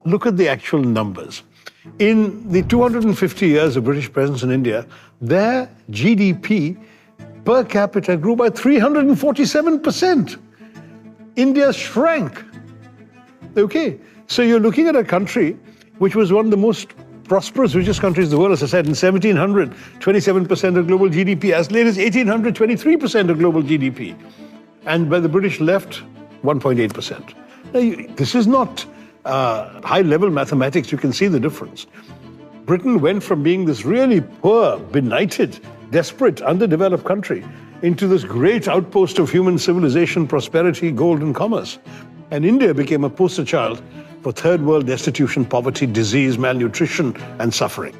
Look at the actual numbers. In the 250 years of British presence in India, their GDP per capita grew by 347%. India shrank. Okay, so you're looking at a country which was one of the most prosperous, richest countries in the world. As I said, in 1700, 27% of global GDP. As late as 1800, 23% of global GDP. And by the British left, 1.8%. Now, this is not high-level mathematics. You can see the difference. Britain went from being this really poor, benighted, desperate, underdeveloped country into this great outpost of human civilization, prosperity, gold, and commerce. And India became a poster child for third world destitution, poverty, disease, malnutrition, and suffering.